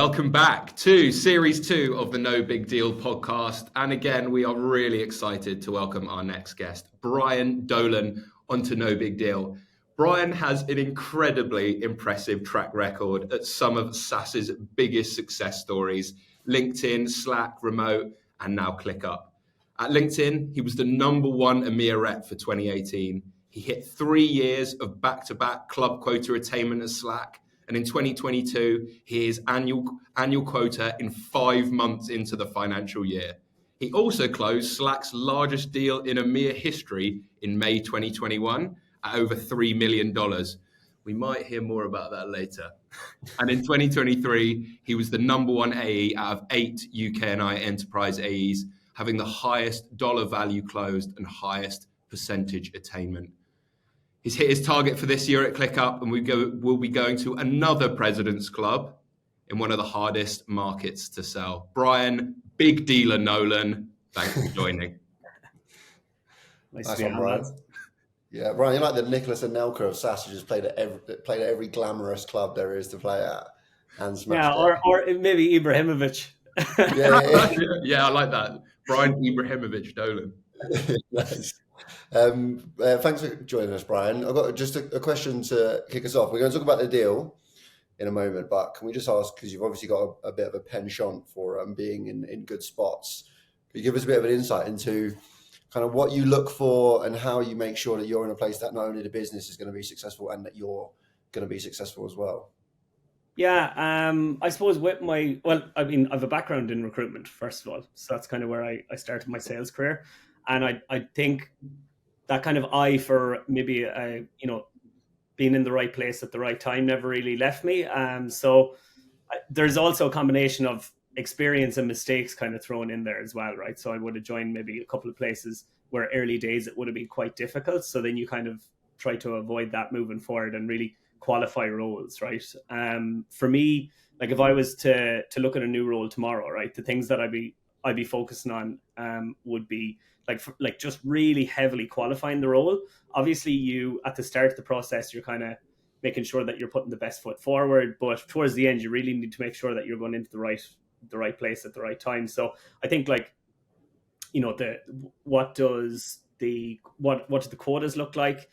Welcome back to Series 2 of the No Big Deal podcast. And again, we are really excited to welcome our next guest, Brian Dolan, onto No Big Deal. Brian has an incredibly impressive track record at some of SaaS's biggest success stories, LinkedIn, Slack, Remote, and now ClickUp. At LinkedIn, he was the number one EMEA rep for 2018. He hit 3 years of back-to-back club quota attainment at Slack. And in 2022, his annual quota in 5 months into the financial year. He also closed Slack's largest deal in EMEA history in May 2021 at over $3 million. We might hear more about that later. And in 2023, he was the number one AE out of 8 UK&I enterprise AEs, having the highest dollar value closed and highest percentage attainment. He's hit his target for this year at ClickUp, and we'll be going to another President's Club in one of the hardest markets to sell. Brian, big dealer Nolan, thanks for joining. Nice one, Brian. Yeah, Brian, you're like the Nicholas Anelka of SaaS, who just played at every glamorous club there is to play at and smashed it. Or maybe Ibrahimovic. Yeah, I like that. Brian Ibrahimovic Dolan. Nice. Thanks for joining us, Brian. I've got just a question to kick us off. We're going to talk about the deal in a moment, but can we just ask, because you've obviously got a bit of a penchant for being in good spots, can you give us a bit of an insight into kind of what you look for and how you make sure that you're in a place that not only the business is going to be successful and that you're going to be successful as well? Yeah, I suppose I have a background in recruitment, first of all. So that's kind of where I started my sales career. And I think that kind of eye for maybe, being in the right place at the right time never really left me. So there's also a combination of experience and mistakes kind of thrown in there as well, right? So I would have joined maybe a couple of places where early days it would have been quite difficult. So then you kind of try to avoid that moving forward and really qualify roles, right? For me, like if I was to look at a new role tomorrow, right, the things that I'd be focusing on would be like just really heavily qualifying the role. Obviously, you at the start of the process, you're kind of making sure that you're putting the best foot forward, but towards the end, you really need to make sure that you're going into the right place at the right time. So I think what do the quotas look like?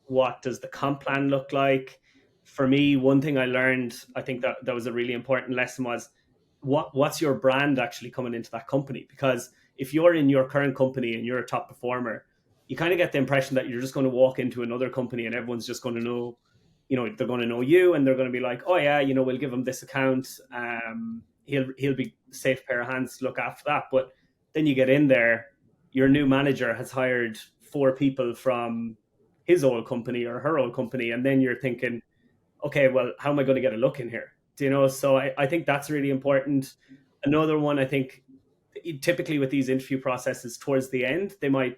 What does the comp plan look like? For me, one thing I learned, I think that was a really important lesson, was what's your brand actually coming into that company? Because if you're in your current company and you're a top performer, you kind of get the impression that you're just going to walk into another company and everyone's just going to know, they're going to know you and they're going to be like, oh yeah, we'll give him this account. He'll be a safe pair of hands to look after that. But then you get in there, your new manager has hired 4 people from his old company or her old company. And then you're thinking, okay, well, how am I going to get a look in here? So I think that's really important. Another one, I think, typically with these interview processes towards the end, they might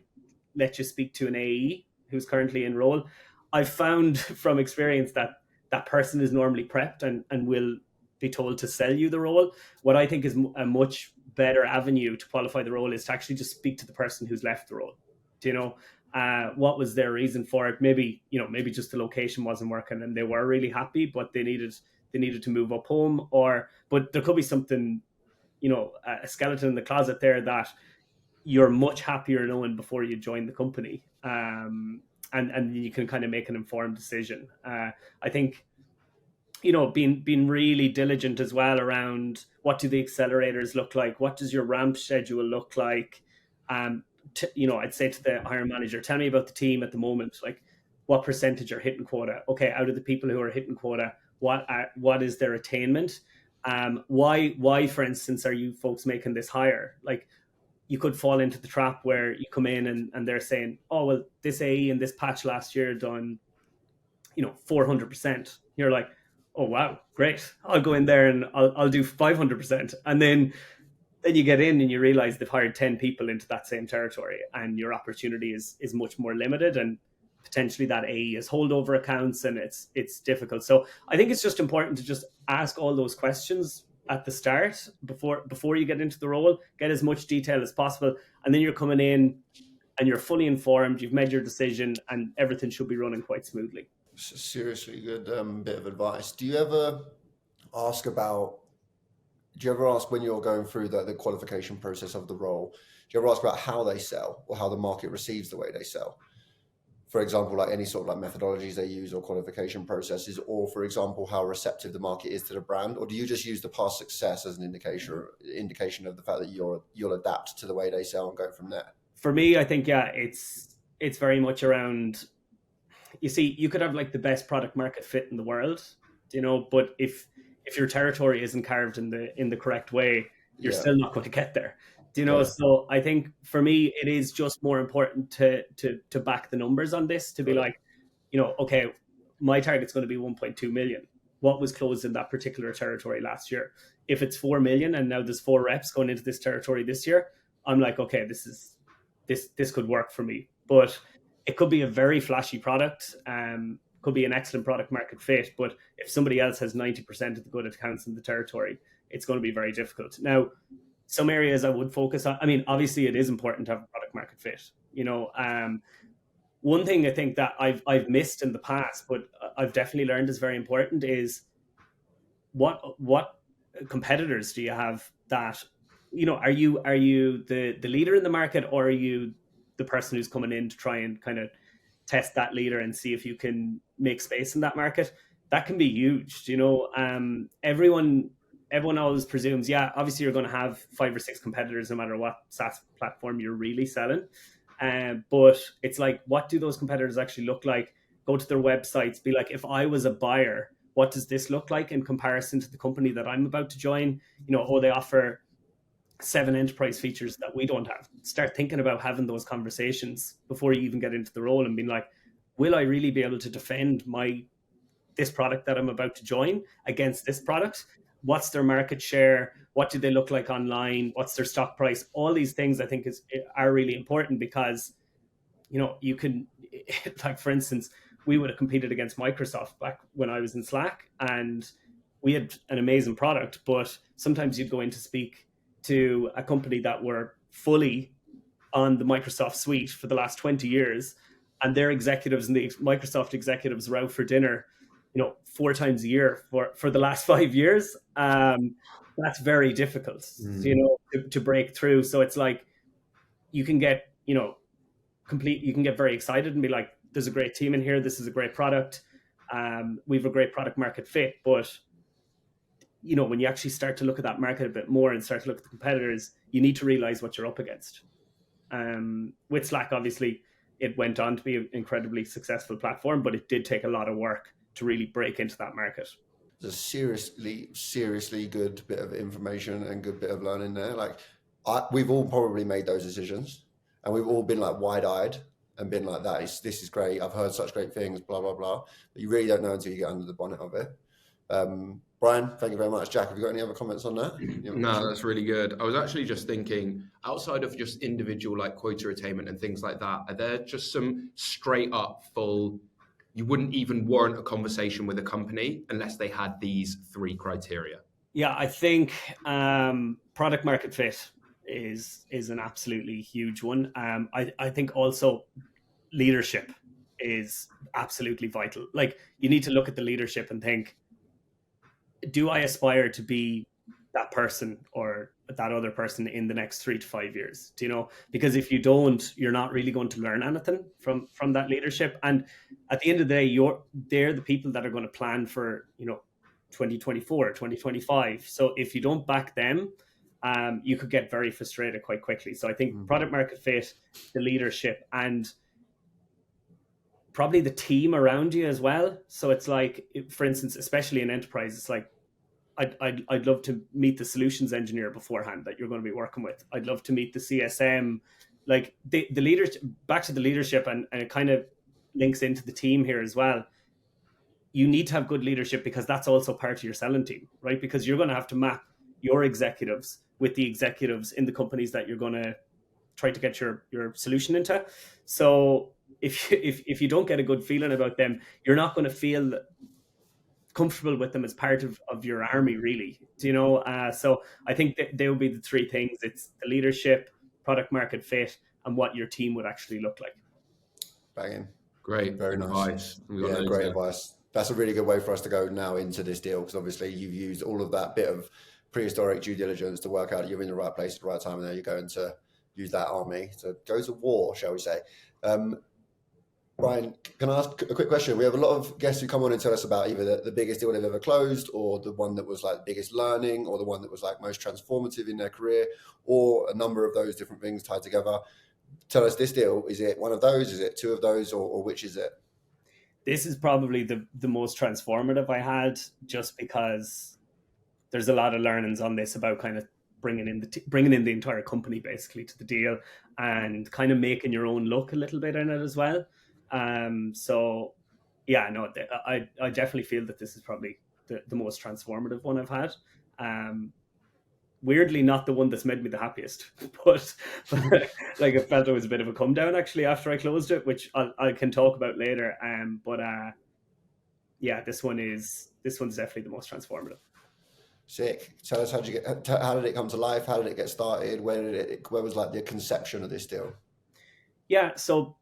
let you speak to an AE who's currently in role. I've found from experience that that person is normally prepped and will be told to sell you the role. What I think is a much better avenue to qualify the role is to actually just speak to the person who's left the role. What was their reason for it? Maybe just the location wasn't working and they were really happy, but they needed to move up home, but there could be something, a skeleton in the closet there that you're much happier knowing before you join the company. And you can kind of make an informed decision. I think, being really diligent as well around what do the accelerators look like? What does your ramp schedule look like? I'd say to the hiring manager, tell me about the team at the moment. Like, what percentage are hitting quota? Okay, out of the people who are hitting quota, what is their attainment? Why, for instance, are you folks making this hire? Like, you could fall into the trap where you come in and they're saying, oh, well, this AE in this patch last year done, 400%. You're like, oh, wow, great. I'll go in there and I'll do 500%. And then you get in and you realize they've hired 10 people into that same territory and your opportunity is much more limited, and potentially that AE is holdover accounts and it's difficult. So I think it's just important to just ask all those questions at the start before you get into the role, get as much detail as possible. And then you're coming in and you're fully informed, you've made your decision, and everything should be running quite smoothly. Seriously good bit of advice. Do you ever ask about, do you ever ask when you're going through the qualification process of the role, do you ever ask about how they sell or how the market receives the way they sell? For example, like any sort of like methodologies they use or qualification processes, or for example, how receptive the market is to the brand, or do you just use the past success as an indication of the fact that you'll adapt to the way they sell and go from there? For me, I think, yeah, it's very much around, you see, you could have like the best product market fit in the world, but if your territory isn't carved in the correct way, you're Yeah. still not going to get there. Yeah. So I think for me, it is just more important to back the numbers on this, to be Got it. like, okay, my target's going to be 1.2 million. What was closed in that particular territory last year? If it's 4 million and now there's 4 reps going into this territory this year, I'm like, okay, this could work for me. But it could be a very flashy product, could be an excellent product market fit, but if somebody else has 90% of the good accounts in the territory, it's going to be very difficult. Now, some areas I would focus on, I mean, obviously it is important to have a product market fit. One thing I think that I've missed in the past, but I've definitely learned is very important, is what competitors do you have that, are you the leader in the market, or are you the person who's coming in to try and kind of test that leader and see if you can make space in that market? That can be huge. Everyone always presumes, yeah, obviously you're going to have 5 or 6 competitors no matter what SaaS platform you're really selling. But it's like, what do those competitors actually look like? Go to their websites, be like, if I was a buyer, what does this look like in comparison to the company that I'm about to join? They offer 7 enterprise features that we don't have. Start thinking about having those conversations before you even get into the role, and being like, will I really be able to defend this product that I'm about to join against this product? What's their market share? What do they look like online? What's their stock price? All these things I think are really important, because you can, like, for instance, we would have competed against Microsoft back when I was in Slack, and we had an amazing product, but sometimes you'd go in to speak to a company that were fully on the Microsoft suite for the last 20 years, and their executives and the Microsoft executives were out for dinner 4 times a year for the last 5 years. That's very difficult to break through. So it's like, you can get you can get very excited and be like, there's a great team in here, this is a great product, we have a great product market fit. But when you actually start to look at that market a bit more and start to look at the competitors, you need to realize what you're up against. With Slack, obviously, it went on to be an incredibly successful platform, but it did take a lot of work to really break into that market. There's a seriously good bit of information and good bit of learning there. Like, we've all probably made those decisions, and we've all been like wide-eyed and been like, this is great, I've heard such great things, blah, blah, blah. But you really don't know until you get under the bonnet of it. Brian, thank you very much. Jack, have you got any other comments on that? No, that's really good. I was actually just thinking, outside of just individual like quota attainment and things like that, are there just some straight up full, you wouldn't even warrant a conversation with a company unless they had these 3 criteria? Yeah, I think product market fit is an absolutely huge one. I think also leadership is absolutely vital. Like, you need to look at the leadership and think, do I aspire to be that person or that other person in the next 3 to 5 years? Because if you don't, you're not really going to learn anything from that leadership. And at the end of the day, they're the people that are going to plan for 2024, 2025. So if you don't back them, you could get very frustrated quite quickly. So I think product market fit, the leadership, and probably the team around you as well. So it's like, for instance, especially in enterprise, it's like, I'd love to meet the solutions engineer beforehand that you're going to be working with. I'd love to meet the CSM, like the leaders. Back to the leadership, and it kind of links into the team here as well. You need to have good leadership, because that's also part of your selling team, right? Because you're going to have to map your executives with the executives in the companies that you're going to try to get your solution into. So if you don't get a good feeling about them, you're not going to feel comfortable with them as part of your army, really. So I think that they would be the 3 things. It's the leadership, product market fit, and what your team would actually look like. Banging. Great. Very advice. nice. Yeah, great advice. That's a really good way for us to go now into this deal, because obviously you've used all of that bit of prehistoric due diligence to work out you're in the right place at the right time, and now you're going to use that army to go to war, shall we say. Brian, can I ask a quick question? We have a lot of guests who come on and tell us about either the biggest deal they've ever closed, or the one that was like biggest learning, or the one that was like most transformative in their career, or a number of those different things tied together. Tell us, this deal, is it one of those? Is it two of those, or which is it? This is probably the most transformative I had, just because there's a lot of learnings on this about kind of bringing in the entire company basically to the deal, and kind of making your own look a little bit in it as well. So yeah, no, I definitely feel that this is probably the most transformative one I've had. Weirdly, not the one that's made me the happiest, but like I felt it was a bit of a come down actually after I closed it, which I can talk about later. But yeah, this one's definitely the most transformative. Sick. Tell us, how did it come to life? How did it get started? Where was like the conception of this deal? Yeah, so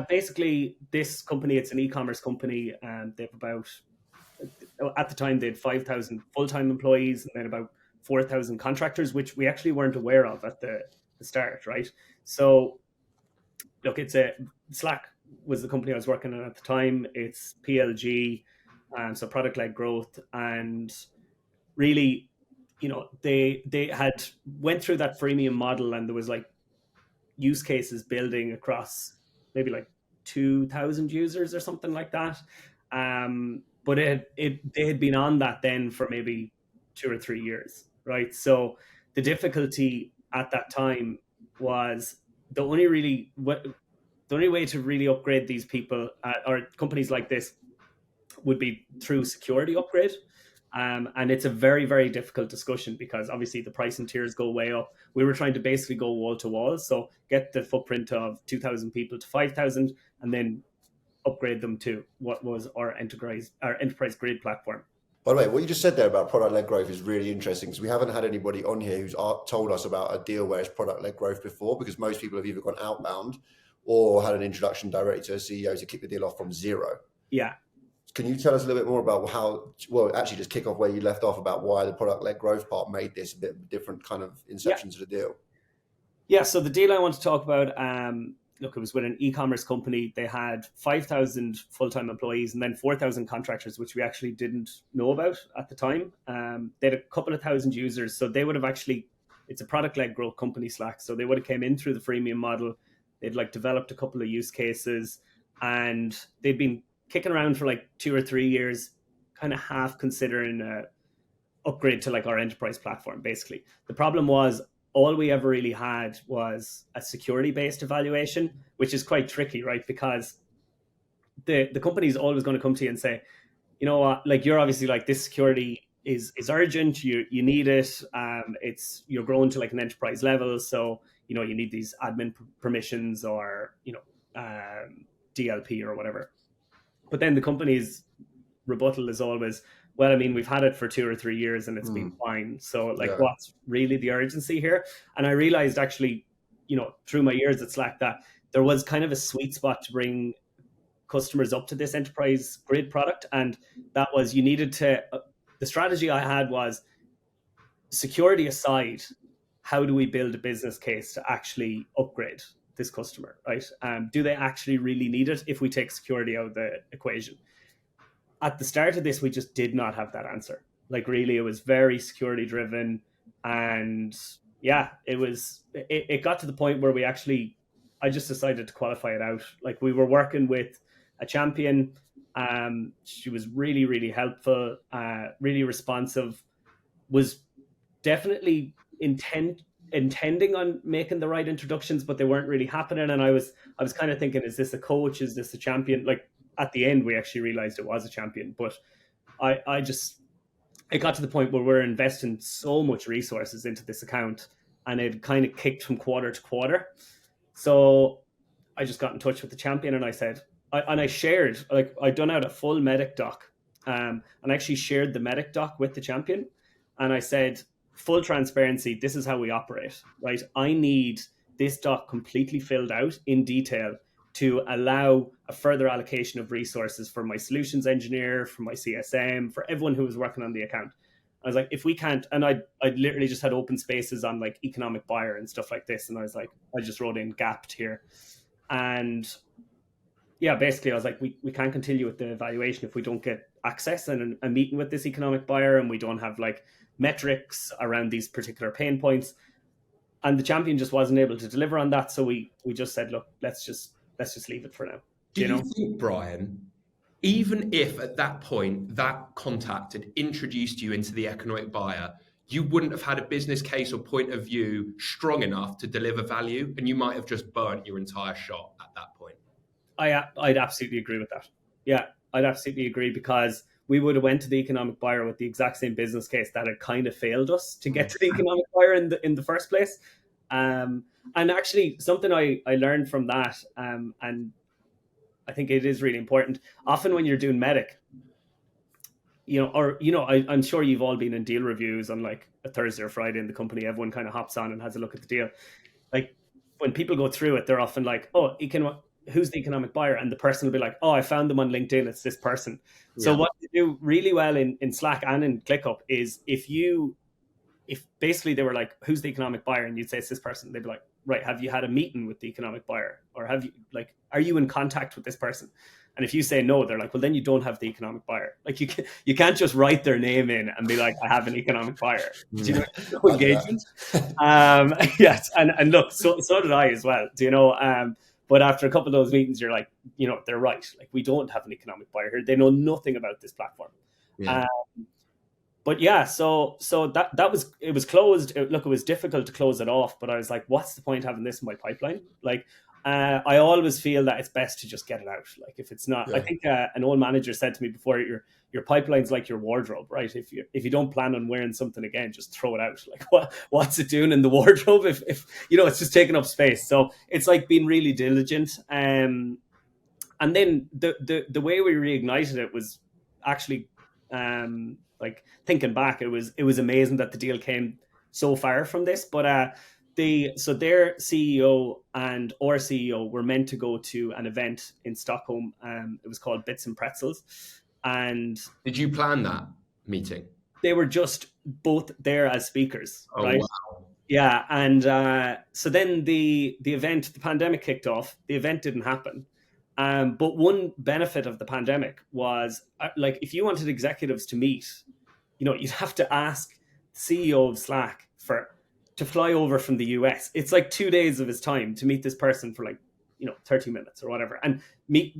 basically this company, it's an e-commerce company, and they've about, at the time they had 5,000 full-time employees and then about 4,000 contractors, which we actually weren't aware of at the start, right? So look, Slack was the company I was working on at the time. It's PLG, so product-led growth, and really, they had went through that freemium model, and there was like use cases building across maybe like 2,000 users or something like that. But they had been on that then for maybe 2 or 3 years, right? So the difficulty at that time was the only way to really upgrade these people or companies like this would be through security upgrade. And it's a very, very difficult discussion, because obviously the pricing tiers go way up. We were trying to basically go wall to wall, so get the footprint of 2,000 people to 5,000, and then upgrade them to what was our enterprise grade platform. By the way, what you just said there about product-led growth is really interesting, because we haven't had anybody on here who's told us about a deal where it's product-led growth before, because most people have either gone outbound or had an introduction directly to a CEO to kick the deal off from zero. Yeah. Can you tell us a little bit more about actually just kick off where you left off about why the product-led growth part made this a bit different kind of inception to the deal? Yeah, so the deal I want to talk about, look, it was with an e-commerce company. They had 5,000 full-time employees and then 4,000 contractors, which we actually didn't know about at the time. They had a couple of thousand users, so they would have actually, it's a product-led growth company, Slack, so they would have came in through the freemium model. They'd like developed a couple of use cases, and they'd been kicking around for like 2 or 3 years, kind of half considering upgrade to like our enterprise platform, basically. The problem was all we ever really had was a security-based evaluation, which is quite tricky, right? Because the company is always going to come to you and say, you know what, like you're obviously like, this security is urgent, you need it, you're growing to like an enterprise level, so you need these admin permissions or DLP or whatever. But then the company's rebuttal is always, well, I mean, we've had it for 2 or 3 years and it's been fine. So like, what's really the urgency here? And I realized actually, through my years at Slack, that there was kind of a sweet spot to bring customers up to this enterprise grade product. And that was, you needed to, the strategy I had was, security aside, how do we build a business case to actually upgrade this customer, right? Do they actually really need it if we take security out of the equation? At the start of this, we just did not have that answer. Like really, it was very security driven. And yeah, it got to the point where I just decided to qualify it out. Like we were working with a champion. She was really, really helpful, really responsive, was definitely intending on making the right introductions, but they weren't really happening. And I was kind of thinking, is this a coach? Is this a champion? Like at the end, we actually realized it was a champion, but it got to the point where we're investing so much resources into this account, and it kind of kicked from quarter to quarter. So I just got in touch with the champion, and I said, I shared, like I'd done out a full medic doc, and I actually shared the medic doc with the champion. And I said, full transparency, this is how we operate, right? I need this doc completely filled out in detail to allow a further allocation of resources for my solutions engineer, for my CSM, for everyone who was working on the account. I was like, if we can't, and I literally just had open spaces on like economic buyer and stuff like this. And I was like, I just wrote in gapped here. And yeah, basically I was like, we can't continue with the evaluation if we don't get access and a meeting with this economic buyer, and we don't have like metrics around these particular pain points. And the champion just wasn't able to deliver on that. So we just said, look, let's just leave it for now. Do you think, Brian, even if at that point that contact had introduced you into the economic buyer, you wouldn't have had a business case or point of view strong enough to deliver value, and you might have just burnt your entire shot at that point? I'd absolutely agree with that. Yeah, I'd absolutely agree, because we would have went to the economic buyer with the exact same business case that had kind of failed us to get to the economic buyer in the first place. And actually, something I learned from that, and I think it is really important. Often when you're doing medic, I'm sure you've all been in deal reviews on like a Thursday or Friday in the company. Everyone kind of hops on and has a look at the deal. Like when people go through it, they're often like, "Oh, who's the economic buyer?" And the person will be like, "Oh, I found them on LinkedIn. It's this person." Yeah. So what you do really well in Slack and in ClickUp is if basically they were like, "Who's the economic buyer?" and you'd say it's this person, they'd be like, "Right, have you had a meeting with the economic buyer, or are you in contact with this person?" And if you say no, they're like, "Well, then you don't have the economic buyer." Like you can't just write their name in and be like, "I have an economic buyer." Do you know? No engagement. Yes, and look, so did I as well. Do you know? But after a couple of those meetings, you're like, they're right. Like, we don't have an economic buyer here. They know nothing about this platform. Yeah. But yeah, so it was closed. It was difficult to close it off, but I was like, what's the point having this in my pipeline? Like, I always feel that it's best to just get it out. Like, if it's not, I think an old manager said to me before, your pipeline's like your wardrobe, right? If you don't plan on wearing something again, just throw it out. Like, what's it doing in the wardrobe if it's just taking up space? So it's like being really diligent. And then the way we reignited it was actually, like thinking back, it was amazing that the deal came so far from this. But so their CEO and our CEO were meant to go to an event in Stockholm. It was called Bits and Pretzels. And did you plan that meeting? They were just both there as speakers. Oh, right? Wow. Yeah. And so then the event, the pandemic kicked off. The event didn't happen. But one benefit of the pandemic was, like, if you wanted executives to meet, you'd have to ask the CEO of Slack to fly over from the US. It's like 2 days of his time to meet this person for 30 minutes or whatever. And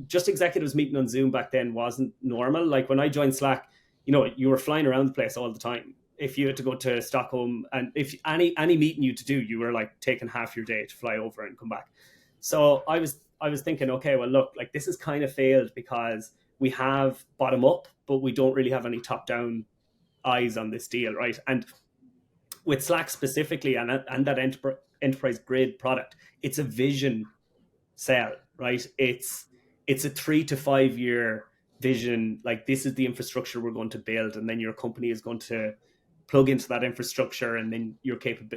just executives meeting on Zoom back then wasn't normal. Like when I joined Slack, you were flying around the place all the time. If you had to go to Stockholm, and if any meeting you to do, you were like taking half your day to fly over and come back. So I was thinking, okay, well, look, like this has kind of failed because we have bottom up, but we don't really have any top down eyes on this deal, right? And with Slack specifically and that enterprise grade product, it's a vision sell, right? It's a 3 to 5 year vision. Like, this is the infrastructure we're going to build, and then your company is going to plug into that infrastructure, and then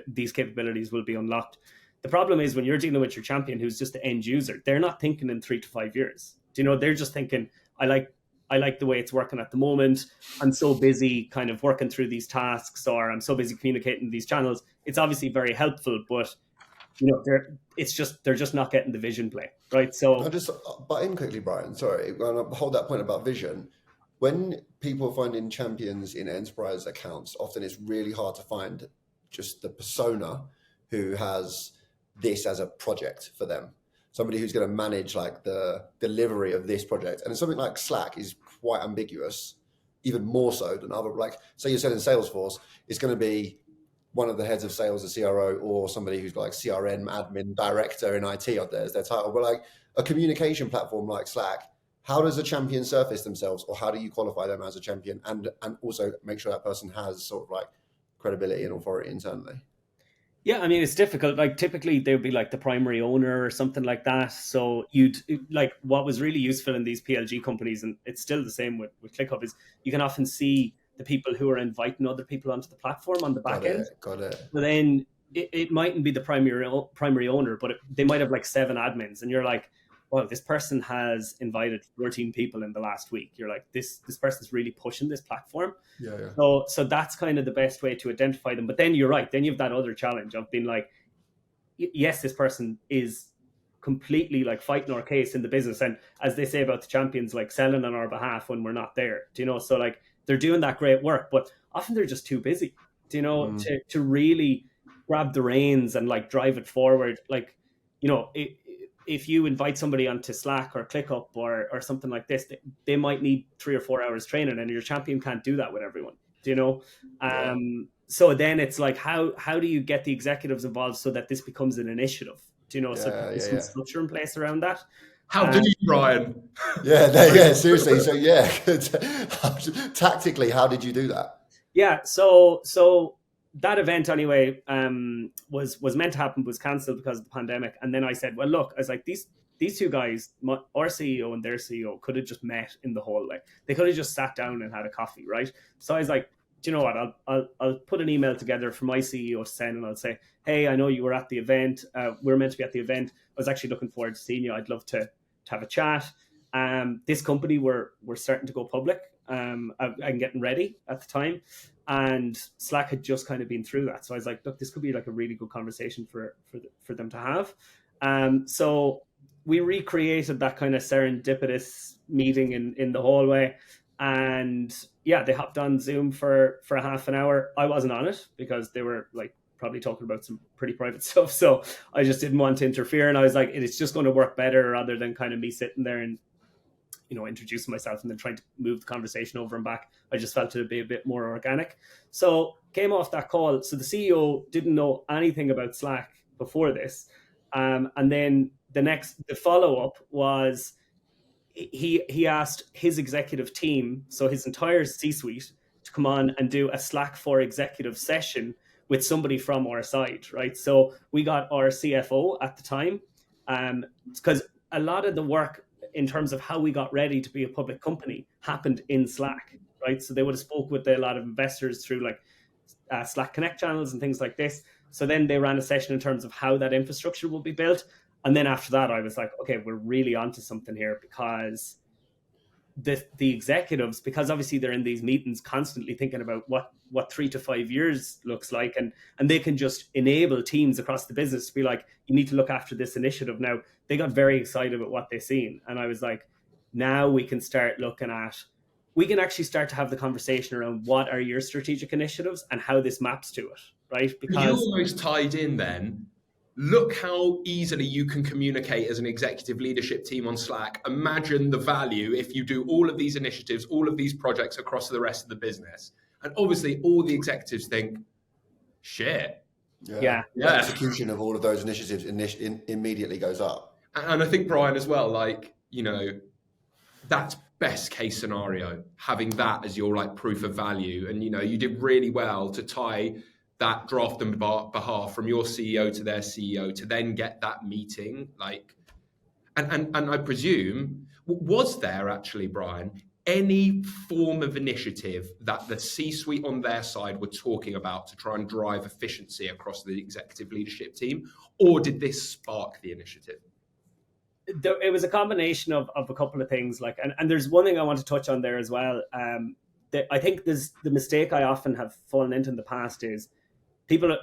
these capabilities will be unlocked. The problem is when you're dealing with your champion, who's just the end user, they're not thinking in 3 to 5 years. They're just thinking, I like the way it's working at the moment. I'm so busy kind of working through these tasks, or I'm so busy communicating these channels. It's obviously very helpful, but they're just not getting the vision play, right? So I'll just butt in quickly, Brian. Sorry, I'll hold that point about vision. When people are finding champions in enterprise accounts, often it's really hard to find just the persona who has this as a project for them. Somebody who's going to manage like the delivery of this project. And something like Slack is quite ambiguous, even more so than other, like, say you're selling Salesforce, it's going to be one of the heads of sales, a CRO, or somebody who's like CRM admin director in IT out there as their title. But like a communication platform like Slack, how does a champion surface themselves, or how do you qualify them as a champion and also make sure that person has sort of like credibility and authority internally? Yeah, I mean, it's difficult. Like typically they would be like the primary owner or something like that. So what was really useful in these PLG companies, and it's still the same with ClickUp, is you can often see the people who are inviting other people onto the platform on the back end. Got it. But then it mightn't be the primary owner, but they might have like 7 admins, and you're like, well, this person has invited 14 people in the last week. You're like, this person's really pushing this platform. Yeah. So that's kind of the best way to identify them. But then you're right. Then you have that other challenge of being like, yes, this person is completely like fighting our case in the business. And as they say about the champions, like selling on our behalf when we're not there, so like they're doing that great work, but often they're just too busy, to really grab the reins and like drive it forward. Like, if you invite somebody onto Slack or ClickUp or something like this, they might need 3 or 4 hours training, and your champion can't do that with everyone, So then it's like, how do you get the executives involved so that this becomes an initiative? So there's some structure in place around that. How do you, Brian? Seriously. So tactically, how did you do that? Yeah, so that event anyway was meant to happen, was cancelled because of the pandemic. And then I said, well, look, I was like, these two guys, our CEO and their CEO, could have just met in the hallway. They could have just sat down and had a coffee, right? So I was like, do you know what? I'll put an email together for my CEO to send, and I'll say, hey, I know you were at the event. We're meant to be at the event. I was actually looking forward to seeing you. I'd love to have a chat. This company we're starting to go public. I'm getting ready at the time, and Slack had just kind of been through that. So I was like, look, this could be like a really good conversation for them to have. So we recreated that kind of serendipitous meeting in the hallway. And yeah, they hopped on Zoom for a half an hour. I wasn't on it because they were like probably talking about some pretty private stuff. So I just didn't want to interfere. And I was like, it's just going to work better rather than kind of me sitting there and, introducing myself and then trying to move the conversation over and back. I just felt it would be a bit more organic. So came off that call. So the CEO didn't know anything about Slack before this. And then the follow-up was, he asked his executive team, so his entire C-suite, to come on and do a Slack for executive session with somebody from our side, right? So we got our CFO at the time, because a lot of the work in terms of how we got ready to be a public company happened in Slack, right? So they would have spoke with a lot of investors through like Slack Connect channels and things like this. So then they ran a session in terms of how that infrastructure will be built. And then after that, I was like, okay, we're really onto something here, because the executives, because obviously they're in these meetings constantly thinking about what 3 to 5 years looks like, and they can just enable teams across the business to be like, you need to look after this initiative now. They got very excited about what they seen, and I was like, now we can actually start to have the conversation around what are your strategic initiatives and how this maps to it, right? Because you almost tied in then. Look how easily you can communicate as an executive leadership team on Slack. Imagine the value if you do all of these initiatives, all of these projects across the rest of the business. And obviously all the executives think, shit. Yeah. The execution of all of those initiatives immediately goes up. And I think, Brian, as well, like, that's best case scenario, having that as your like proof of value. And, you did really well to tie that draft on behalf from your CEO to their CEO to then get that meeting. Like, and I presume, was there actually, Brian, any form of initiative that the C-suite on their side were talking about to try and drive efficiency across the executive leadership team? Or did this spark the initiative? It was a combination of a couple of things. Like, and there's one thing I want to touch on there as well. I think there's the mistake I often have fallen into in the past is, people,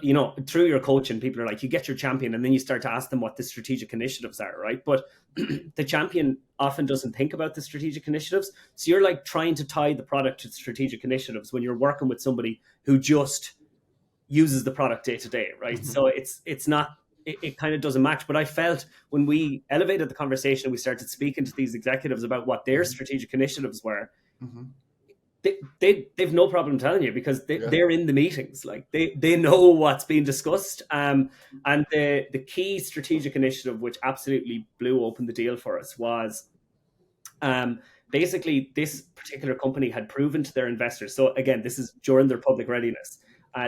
through your coaching, people are like, you get your champion and then you start to ask them what the strategic initiatives are, right? But the champion often doesn't think about the strategic initiatives. So you're like trying to tie the product to strategic initiatives when you're working with somebody who just uses the product day to day, right? Mm-hmm. So it's not, it kind of doesn't match. But I felt when we elevated the conversation, we started speaking to these executives about what their strategic initiatives were. Mm-hmm. They've no problem telling you, because they're in the meetings. Like they know what's being discussed. And the key strategic initiative, which absolutely blew open the deal for us, was basically this particular company had proven to their investors. So again, this is during their public readiness.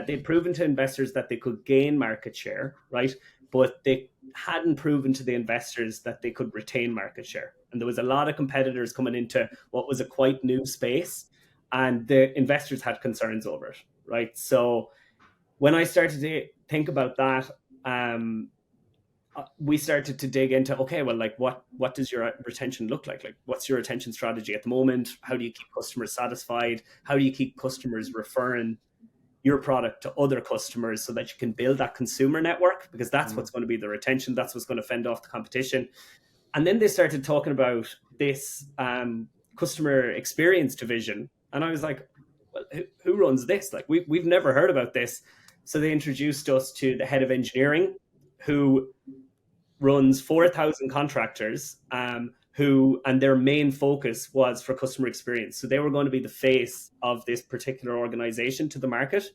They'd proven to investors that they could gain market share, right? But they hadn't proven to the investors that they could retain market share. And there was a lot of competitors coming into what was a quite new space. And the investors had concerns over it, right? So when I started to think about that, we started to dig into, okay, well, like what does your retention look like? Like, what's your retention strategy at the moment? How do you keep customers satisfied? How do you keep customers referring your product to other customers so that you can build that consumer network? Because that's what's going to be the retention. That's what's going to fend off the competition. And then they started talking about this customer experience division. And I was like, well, who runs this? Like, we've never heard about this. So they introduced us to the head of engineering, who runs 4,000 contractors, and their main focus was for customer experience. So they were going to be the face of this particular organization to the market.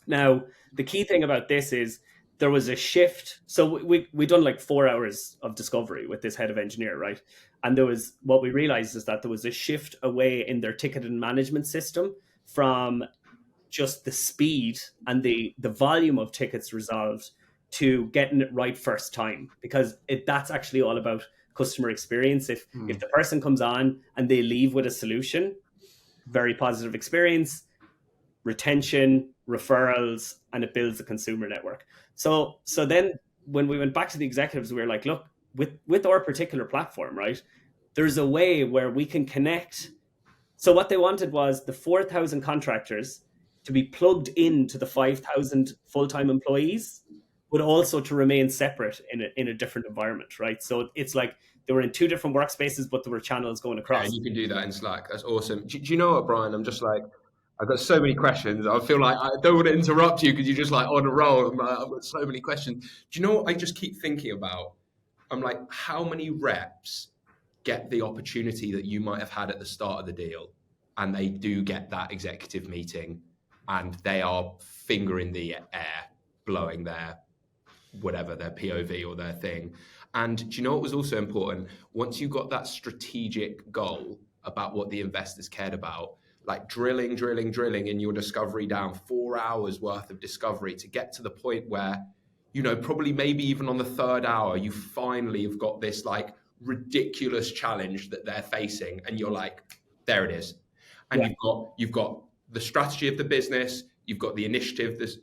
Now, the key thing about this is there was a shift. So we done like 4 hours of discovery with this head of engineer, right? And what we realized is that there was a shift away in their ticketing management system from just the speed and the volume of tickets resolved to getting it right first time, because that's actually all about customer experience. If the person comes on and they leave with a solution, very positive experience, retention, referrals, and it builds a consumer network. So then when we went back to the executives, we were like, look, with our particular platform, right, there's a way where we can connect. So what they wanted was the 4,000 contractors to be plugged into the 5,000 full-time employees, but also to remain separate in a different environment, right? So it's like they were in 2 different workspaces, but there were channels going across. And you can do that in Slack. That's awesome. Do you know what, Brian? I'm just like, I've got so many questions. I feel like I don't want to interrupt you because you're just like on a roll. I've got so many questions. Do you know what I just keep thinking about? I'm like, how many reps get the opportunity that you might have had at the start of the deal, and they do get that executive meeting, and they are finger in the air, blowing their whatever, their POV or their thing. And do you know what was also important? Once you got that strategic goal about what the investors cared about, like drilling in your discovery down, 4 hours worth of discovery to get to the point where, probably maybe even on the 3rd hour, you finally have got this like ridiculous challenge that they're facing, and you're like, there it is. And you've got the strategy of the business, you've got the initiative, this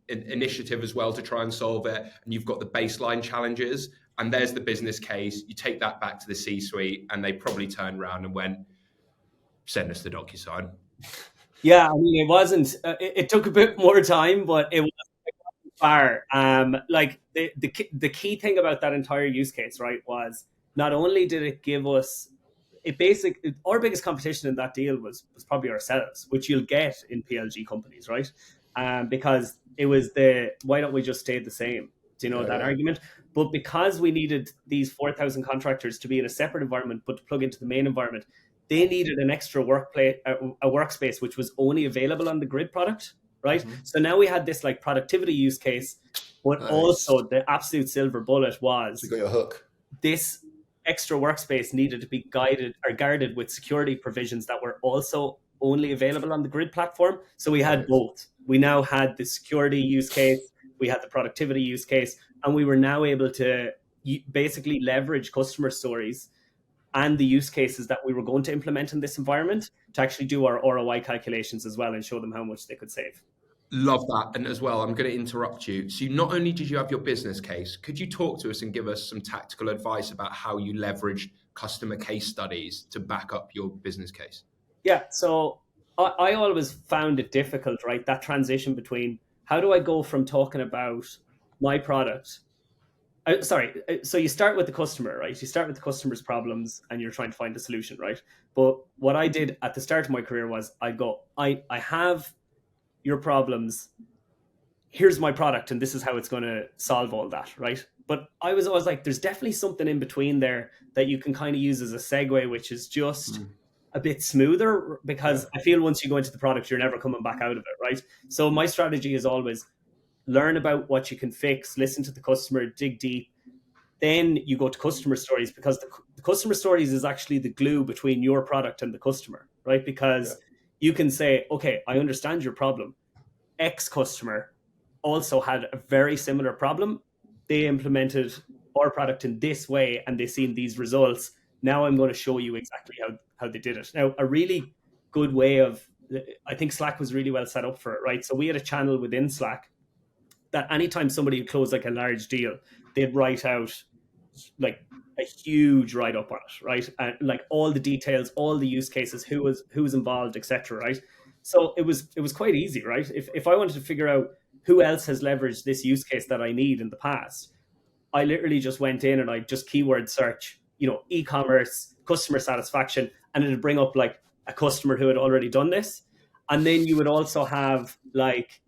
initiative as well to try and solve it, and you've got the baseline challenges, and there's the business case. You take that back to the C-suite, and they probably turned around and went, send us the DocuSign. Yeah, I mean, it wasn't. It took a bit more time, but it wasn't far. Like the key thing about that entire use case, right, was not only did it give us our biggest competition in that deal was probably ourselves, which you'll get in PLG companies, right? Because it was why don't we just stay the same? Do you know that argument? But because we needed these 4,000 contractors to be in a separate environment, but to plug into the main environment, they needed an extra a workspace, which was only available on the Grid product, right? Mm-hmm. So now we had this like productivity use case, but also the absolute silver bullet was you got your hook. This extra workspace needed to be guarded with security provisions that were also only available on the Grid platform. So we had both. We now had the security use case, we had the productivity use case, and we were now able to basically leverage customer stories and the use cases that we were going to implement in this environment to actually do our ROI calculations as well and show them how much they could save. Love that. And as well, I'm going to interrupt you. So not only did you have your business case, could you talk to us and give us some tactical advice about how you leveraged customer case studies to back up your business case? Yeah. So I always found it difficult, right? That transition between how do I go from talking about my product. So you start with the customer, right? You start with the customer's problems and you're trying to find a solution, right? But what I did at the start of my career was I have your problems, here's my product, and this is how it's going to solve all that, right? But I was always like, there's definitely something in between there that you can kind of use as a segue, which is just a bit smoother, because I feel once you go into the product, you're never coming back out of it, right? So my strategy is always learn about what you can fix, listen to the customer, dig deep. Then you go to customer stories, because the customer stories is actually the glue between your product and the customer, right? Because you can say, okay, I understand your problem. X customer also had a very similar problem. They implemented our product in this way and they've seen these results. Now I'm going to show you exactly how they did it. Now, a really good way I think Slack was really well set up for it, right? So we had a channel within Slack that anytime somebody would close like a large deal, they'd write out like a huge write up on it, right? And like all the details, all the use cases, who was involved, etc. Right? So it was quite easy, right? If I wanted to figure out who else has leveraged this use case that I need in the past, I literally just went in and I just keyword search, e-commerce, customer satisfaction, and it'd bring up like a customer who had already done this. And then you would also have like,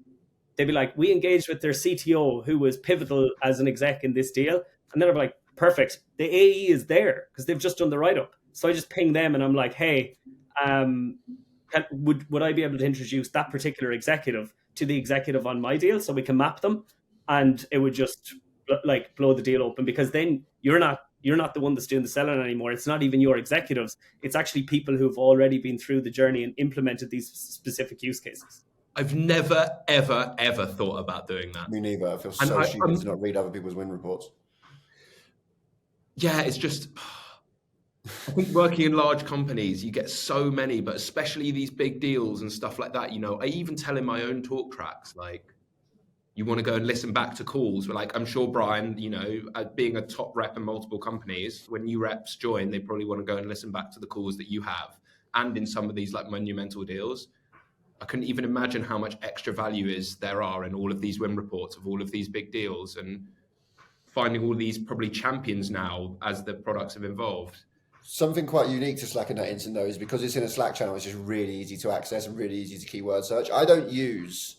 they'd be like, we engaged with their CTO who was pivotal as an exec in this deal. And then I'd be like, perfect. The AE is there because they've just done the write-up. So I just ping them and I'm like, hey, would I be able to introduce that particular executive to the executive on my deal so we can map them? And it would just like blow the deal open, because then you're not the one that's doing the selling anymore. It's not even your executives. It's actually people who've already been through the journey and implemented these specific use cases. I've never, ever, ever thought about doing that. Me neither. I feel so stupid to not read other people's win reports. Yeah, it's just, I think working in large companies, you get so many, but especially these big deals and stuff like that. I even tell in my own talk tracks, like, you want to go and listen back to calls. But like, I'm sure Brian, being a top rep in multiple companies, when new reps join, they probably want to go and listen back to the calls that you have. And in some of these like monumental deals, I couldn't even imagine how much extra value there are in all of these win reports of all of these big deals, and finding all these probably champions now as the products have evolved. Something quite unique to Slack in that instance, though, is because it's in a Slack channel, it's just really easy to access and really easy to keyword search. I don't use,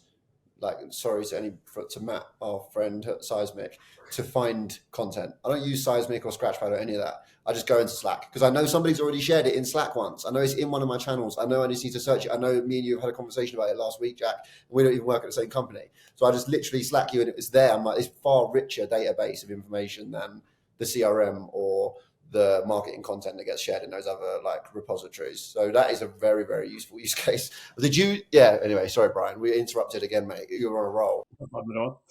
to Matt, our friend at Seismic, to find content. I don't use Seismic or Scratchpad or any of that. I just go into Slack because I know somebody's already shared it in Slack once. I know it's in one of my channels. I know I just need to search it. I know me and you have had a conversation about it last week, Jack, and we don't even work at the same company. So I just literally Slack you and it was there. I'm like, it's far richer database of information than the CRM or the marketing content that gets shared in those other like repositories. So that is a very, very useful use case. Anyway, sorry, Brian, we interrupted again, mate. You were on a roll. No problem at all.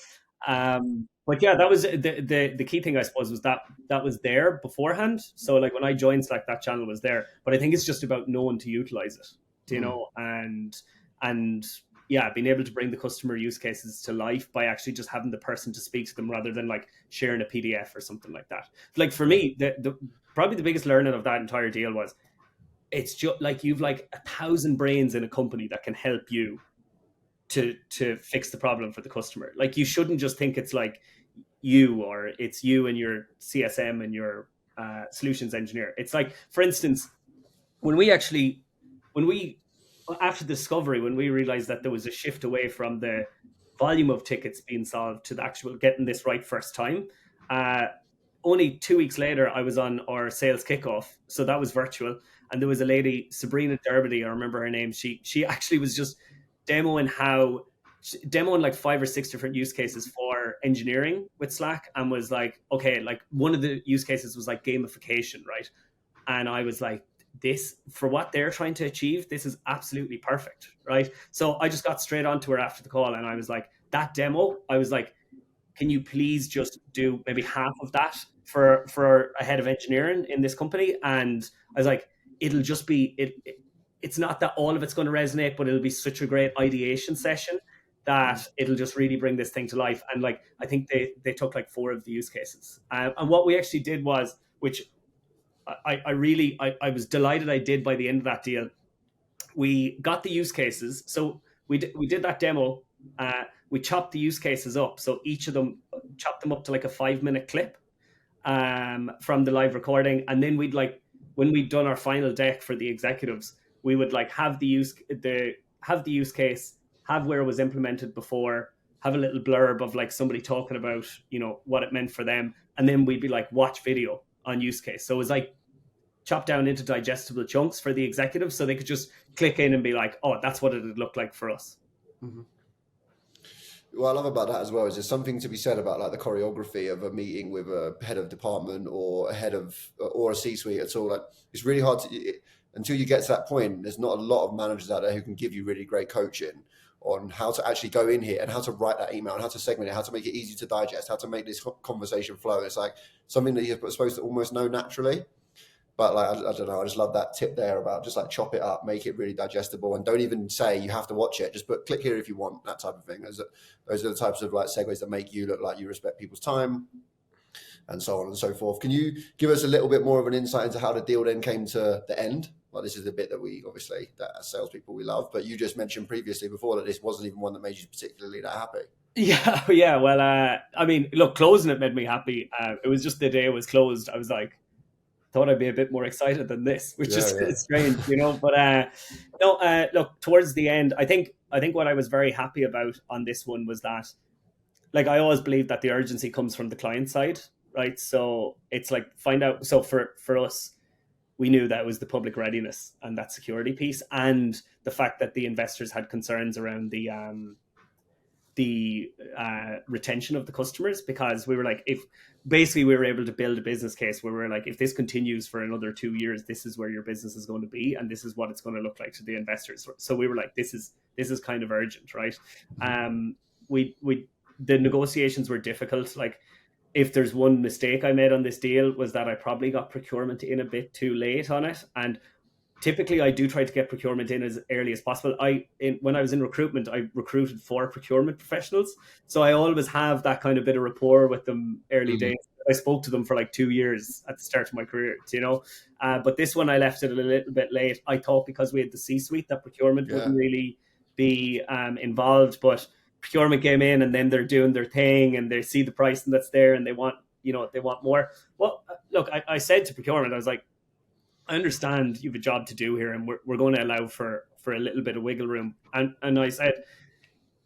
But yeah, that was the key thing, I suppose, was that was there beforehand. So like when I joined Slack, that channel was there, but I think it's just about knowing to utilize it, and yeah, being able to bring the customer use cases to life by actually just having the person to speak to them rather than like sharing a PDF or something like that. Like for me, the probably the biggest learning of that entire deal was it's just like you've like 1,000 brains in a company that can help you to fix the problem for the customer. Like you shouldn't just think it's like you, or it's you and your CSM and your solutions engineer. It's like, for instance, when we after discovery, when we realized that there was a shift away from the volume of tickets being solved to the actual getting this right first time, only 2 weeks later, I was on our sales kickoff. So that was virtual. And there was a lady, Sabrina Derby, I remember her name. She actually was just demoing like 5 or 6 different use cases for engineering with Slack, and was like, okay, like one of the use cases was like gamification, right? And I was like, this, for what they're trying to achieve, this is absolutely perfect, right? So I just got straight onto her after the call, and I was like, that demo, I was like, can you please just do maybe half of that for a head of engineering in this company? And I was like, it'll just be it's not that all of it's going to resonate, but it'll be such a great ideation session that it'll just really bring this thing to life. And like, I think they took like 4 of the use cases. And what we actually did was, which I was delighted I did by the end of that deal, we got the use cases. So we did that demo. We chopped the use cases up. So each of them, chopped them up to like a 5-minute clip from the live recording. And then we'd like, when we'd done our final deck for the executives, we would like have the use case, have where it was implemented before, have a little blurb of like somebody talking about, what it meant for them. And then we'd be like, watch video on use case. So it was like chopped down into digestible chunks for the executives, so they could just click in and be like, oh, that's what it would look like for us. Mm-hmm. What I love about that as well is there's something to be said about like the choreography of a meeting with a head of department or a head of or a C-suite at all. Like it's really hard to, until you get to that point, there's not a lot of managers out there who can give you really great coaching on how to actually go in here and how to write that email and how to segment it, how to make it easy to digest, how to make this conversation flow. It's like something that you're supposed to almost know naturally. But like, I don't know, I just love that tip there about just like chop it up, make it really digestible, and don't even say you have to watch it. Just put click here if you want, that type of thing. Those are the types of like segues that make you look like you respect people's time, and so on and so forth. Can you give us a little bit more of an insight into how the deal then came to the end? Well, this is the bit that we obviously, that as salespeople we love, but you just mentioned previously before that this wasn't even one that made you particularly that happy. Yeah. Well, I mean, look, closing it made me happy. It was just the day it was closed. I was like, thought I'd be a bit more excited than this, which is strange, you know. But no, look, towards the end, I think what I was very happy about on this one was that, like, I always believe that the urgency comes from the client side, right? So it's like find out. So for us, we knew that it was the public readiness and that security piece, and the fact that the investors had concerns around the retention of the customers, because we were like, if basically we were able to build a business case where we were like, if this continues for another 2 years, this is where your business is going to be, and this is what it's going to look like to the investors. So we were like, this is kind of urgent, right? We the negotiations were difficult. Like, if there's one mistake I made on this deal, was that I probably got procurement in a bit too late on it. And typically I do try to get procurement in as early as possible. When I was in recruitment, I recruited 4 procurement professionals. So I always have that kind of bit of rapport with them early days. I spoke to them for like 2 years at the start of my career, you know. But this one I left it a little bit late. I thought because we had the C-suite that procurement wouldn't really be involved, but procurement came in, and then they're doing their thing, and they see the pricing that's there, and they want more. Well, look, I said to procurement, I was like, I understand you have a job to do here, and we're going to allow for a little bit of wiggle room. And I said,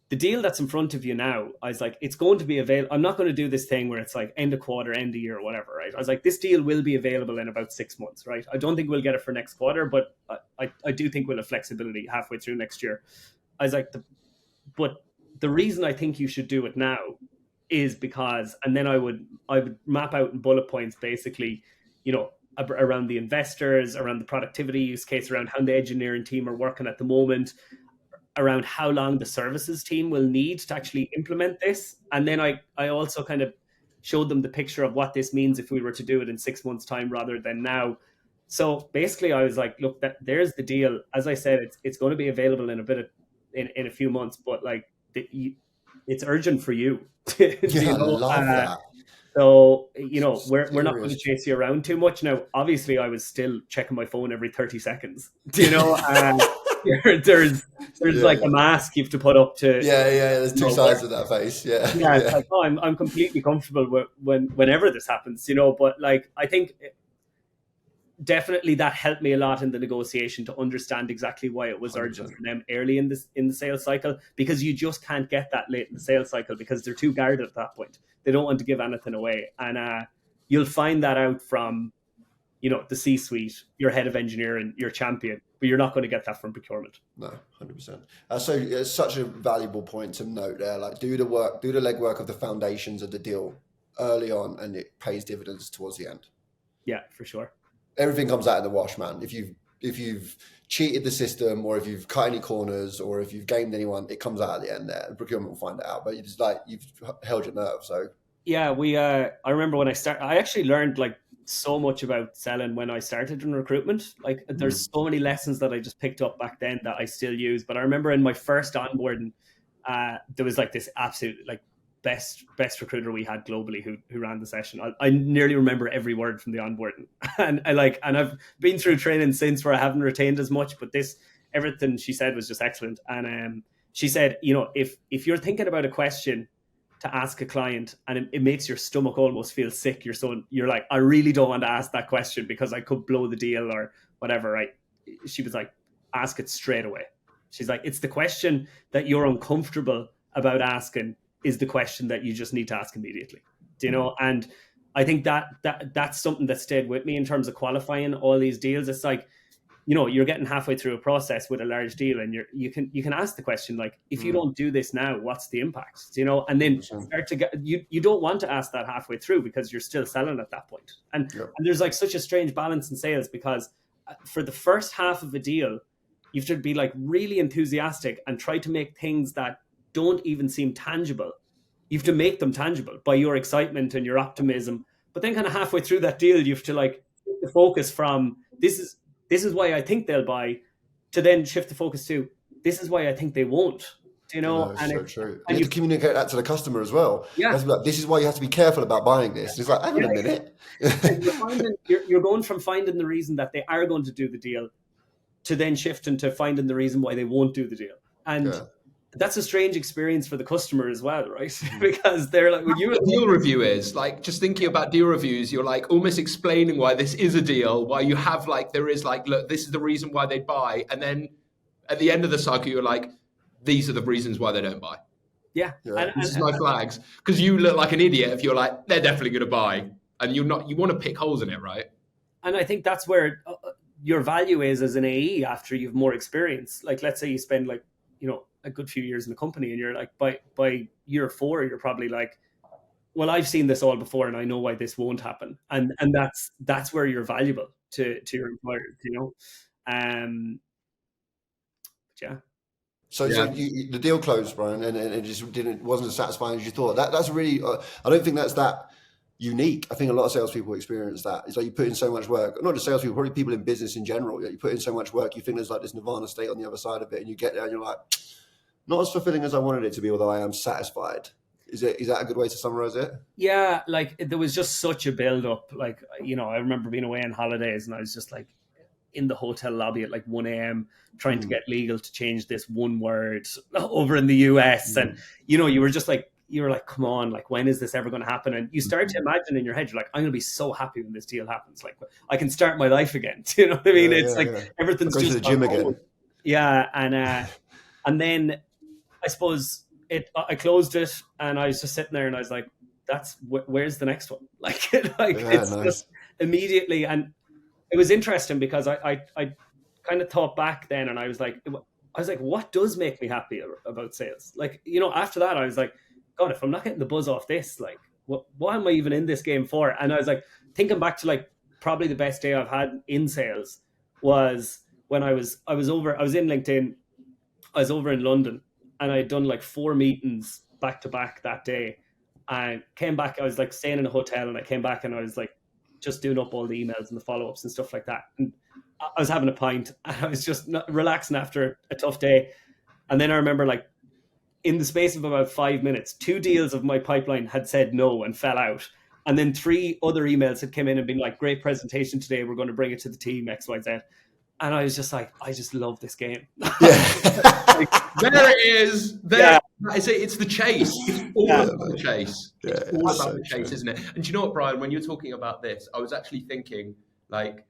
the deal that's in front of you now, I was like, it's going to be available. I'm not going to do this thing where it's like end of quarter, end of year, whatever, right? I was like, this deal will be available in about 6 months, right? I don't think we'll get it for next quarter, but I do think we'll have flexibility halfway through next year. I was like, but the reason I think you should do it now is because, and then I would map out in bullet points, basically, you know, around the investors, around the productivity use case, around how the engineering team are working at the moment, around how long the services team will need to actually implement this. And then I also kind of showed them the picture of what this means if we were to do it in 6 months' time rather than now. So basically I was like, look, there's the deal. As I said, it's going to be available in a few months, but like, it's urgent for you. Yeah, I love that. So, you know, we're not going to chase you around too much. Now, obviously, I was still checking my phone every 30 seconds. You know, there's like a mask you have to put up to. There's two sides of that face. It's like, oh, I'm completely comfortable whenever this happens, you know. But like, I think definitely that helped me a lot in the negotiation to understand exactly why it was 100%. Urgent for them early in the sales cycle, because you just can't get that late in the sales cycle because they're too guarded at that point. They don't want to give anything away. And you'll find that out from, you know, the C-suite, your head of engineering, your champion, but you're not going to get that from procurement. No, 100%. So it's such a valuable point to note there. Like, do the legwork of the foundations of the deal early on, and it pays dividends towards the end. Yeah, for sure. Everything comes out in the wash, man. If you've cheated the system, or if you've cut any corners, or if you've gamed anyone, it comes out at the end there. And procurement will find it out. But it's like you've held your nerve. So yeah, I remember when I actually learned like so much about selling when I started in recruitment. Like, there's so many lessons that I just picked up back then that I still use. But I remember in my first onboarding, there was like this absolute like best recruiter we had globally who ran the session. I nearly remember every word from the onboarding, and I've been through training since where I haven't retained as much, but everything she said was just excellent. And she said, you know, if you're thinking about a question to ask a client and it makes your stomach almost feel sick, you're like, I really don't want to ask that question because I could blow the deal or whatever, right? She was like, ask it straight away. She's like, it's the question that you're uncomfortable about asking is the question that you just need to ask immediately, you know? And I think that's something that stayed with me in terms of qualifying all these deals. It's like, you know, you're getting halfway through a process with a large deal, and you can ask the question like, if you don't do this now, what's the impact? You know, and then start to get you don't want to ask that halfway through because you're still selling at that point. And there's like such a strange balance in sales, because for the first half of a deal, you have to be like really enthusiastic and try to make things that don't even seem tangible. You have to make them tangible by your excitement and your optimism. But then kind of halfway through that deal, you have to like the focus from this is why I think they'll buy, to then shift the focus to this is why I think they won't. You know, It's and so it's, true. and You have to communicate that to the customer as well. yeah, You have to be like, this is why you have to be careful about buying this. It's like, hang on a minute. and you're going from finding the reason that they are going to do the deal to then shifting to finding the reason why they won't do the deal. And that's a strange experience for the customer as well, right? Because they're like, when you deal review is like, just thinking about deal reviews, you're like almost explaining why this is a deal, why you have like, there is like, look, this is the reason why they buy. And then at the end of the cycle, you're like, these are the reasons why they don't buy. Yeah. This is no flags. Because you look like an idiot if you're like, they're definitely going to buy. And you want to pick holes in it, right? And I think that's where your value is as an AE after you've more experience. Like, let's say you spend like, you know, a good few years in the company, and you're like, by year 4, you're probably like, well, I've seen this all before and I know why this won't happen. And that's where you're valuable to your employers, you know? Yeah. So the deal closed, Brian, and it just wasn't as satisfying as you thought. That's really, I don't think that's that unique. I think a lot of salespeople experience that. It's like you put in so much work, not just salespeople, probably people in business in general. You put in so much work, you think there's like this nirvana state on the other side of it, and you get there and you're like, not as fulfilling as I wanted it to be, although I am satisfied. Is that a good way to summarize it? Yeah, like there was just such a build up. Like, you know, I remember being away on holidays and I was just like in the hotel lobby at like 1 a.m. trying to get legal to change this one word over in the US. And, you know, you were like, come on, like, when is this ever going to happen? And you start to imagine in your head, you're like, I'm going to be so happy when this deal happens. Like, I can start my life again. Do you know what I mean? Everything's go just to the gym again. Yeah. And then I suppose I closed it and I was just sitting there and I was like, where's the next one? Like, it's nice. Just immediately. And it was interesting because I kind of thought back then and I was like, what does make me happy about sales? Like, you know, after that, I was like, God, if I'm not getting the buzz off this, like, what am I even in this game for? And I was like, thinking back to like probably the best day I've had in sales was when I was in LinkedIn, I was over in London and I had done like 4 meetings back to back that day. I came back, I was like staying in a hotel and I came back and I was like just doing up all the emails and the follow-ups and stuff like that. And I was having a pint and I was just relaxing after a tough day. And then I remember like in the space of about 5 minutes, 2 deals of my pipeline had said no and fell out. And then 3 other emails had come in and been like, great presentation today. We're going to bring it to the team, XYZ. And I was just like, I just love this game. Like, there it is. There is it. It's the chase. It's all about the chase. It's all about the chase, isn't it? And do you know what, Brian? When you're talking about this, I was actually thinking, like,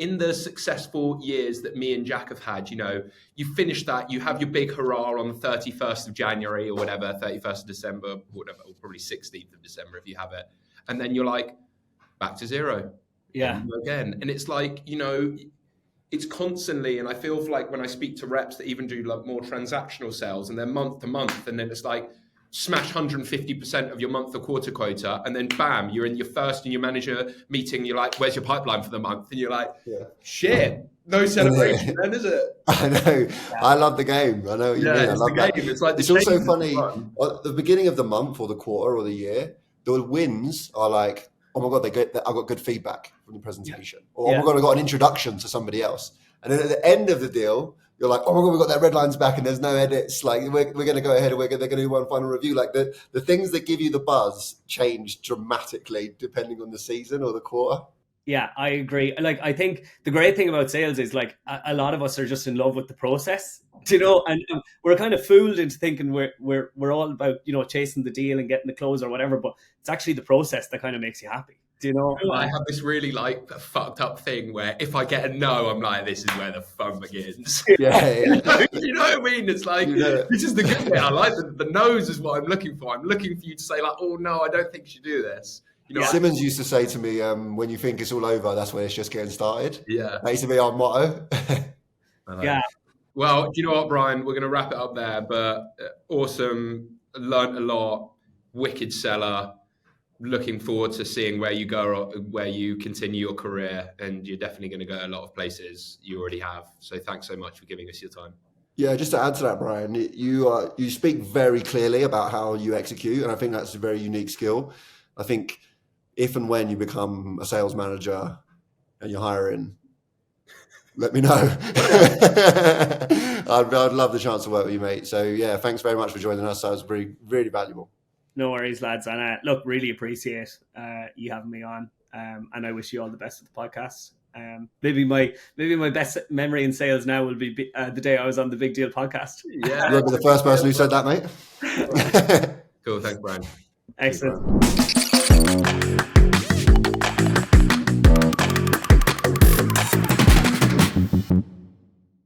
in the successful years that me and Jack have had, you know, you finish that, you have your big hurrah on the 31st of January or whatever, 31st of December, whatever, or probably 16th of December if you have it. And then you're like, back to zero. Yeah. Again. And it's like, you know, it's constantly, and I feel like when I speak to reps that even do like more transactional sales and they're month to month, and then it's like smash 150% of your month or quarter quota, and then bam, you're in your first and your manager meeting, you're like, where's your pipeline for the month? And you're like, shit, no celebration then, is it? I know. I love the game. I know what you mean. I love that. It's like it's also funny, at the beginning of the month or the quarter or the year, the wins are like, oh my God, I got good feedback from the presentation. Or, oh my God, I got an introduction to somebody else. And then at the end of the deal, you're like, oh my God, we got that red lines back and there's no edits. Like, we're going to go ahead and they're going to do one final review. Like, the things that give you the buzz change dramatically depending on the season or the quarter. Yeah, I agree. Like, I think the great thing about sales is like a lot of us are just in love with the process, you know, and we're kind of fooled into thinking we're all about, you know, chasing the deal and getting the close or whatever, but it's actually the process that kind of makes you happy. Do you know? I have this really like fucked up thing where if I get a no, I'm like, this is where the fun begins. Yeah. You know what I mean? It's like, this is the good bit. I like the no's is what I'm looking for. I'm looking for you to say like, oh no, I don't think you should do this. You know, Simmons used to say to me, when you think it's all over, that's when it's just getting started. Yeah. That used to be our motto. Yeah. Well, do you know what, Brian? We're going to wrap it up there, but awesome. Learned a lot. Wicked seller. Looking forward to seeing where you go, or where you continue your career. And you're definitely going to go a lot of places you already have. So thanks so much for giving us your time. Yeah, just to add to that, Brian, you speak very clearly about how you execute. And I think that's a very unique skill. I think if and when you become a sales manager, and you're hiring, let me know. I'd love the chance to work with you, mate. So yeah, thanks very much for joining us. That was really, really valuable. No worries, lads. And look, really appreciate you having me on. And I wish you all the best with the podcast. Maybe my best memory in sales now will be the day I was on the Big Deal podcast. Yeah, You'll be the first person who said that, mate. Cool. Thanks, Brian. Excellent.